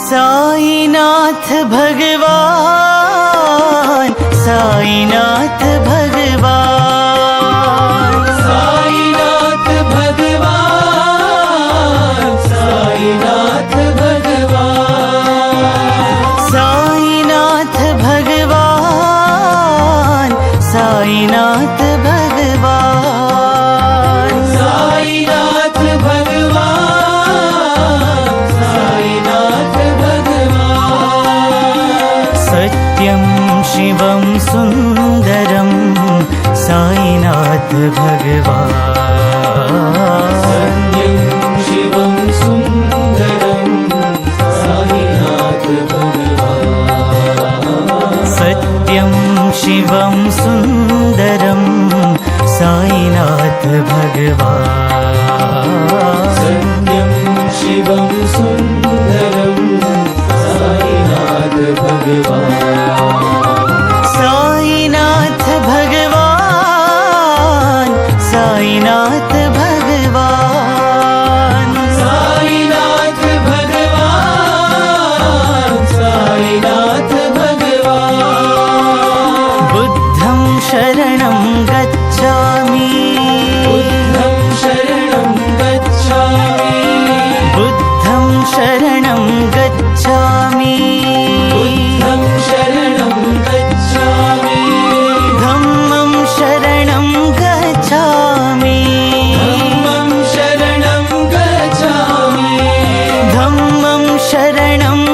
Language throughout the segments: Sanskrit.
साईनाथ भगवान, साईनाथ भगवान, साईनाथ भगवान, साईनाथ भगवान, साईनाथ भगवान, साईनाथ भगवान, साईनाथ भगवान, साईनाथ भगवान। सत्यं शिवं सुन्दरं साईनाथ भगवान, सत्यं शिवं सुन्दरं साईनाथ भगवान, सत्यं शिवं सुन्दरं साईनाथ भगवान, सत्यं शिवं सुन्दरं साईनाथ भगवान, साईनाथ भगवान, साईनाथ भगवान, साईनाथ भगवान, साईनाथ भगवान। बुद्धं शरणं गच्छामि, बुद्धं शरणं गच्छामि, बुद्धं शरणं गच्छामि, बुद्धं शरणं गच्छामि, धम्मं शरणं गच्छामि, धम्मं शरणं गच्छामि, धम्मं शरणं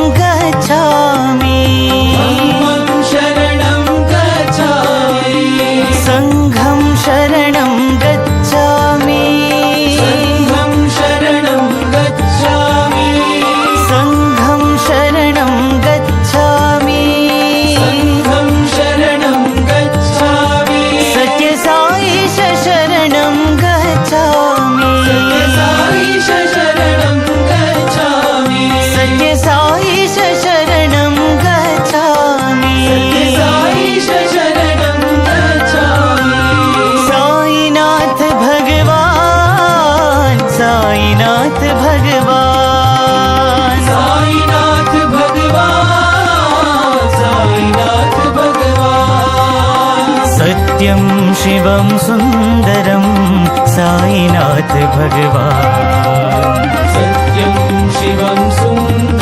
गच्छामि, धम्मं शरणं गच्छामि, संघं शरणं गच्छामि, संघं शरणं गच्छामि, संघं शरणं गच्छामि, संघं शरणं गच्छामि, सत्यसाईश शरणं गच्छामि, सत्यसाईश शरणं गच्छामि, सत्यसाईश शरणं गच्छामि, सत्यसाईश शरणं गच्छामि। साईनाथ भगवान, साईनाथ भगवान, साईनाथ भगवान, साईनाथ भगवान। सत्यं शिवं सुन्दरं साईनाथ भगवान, सत्यं शिवं सुन्दरं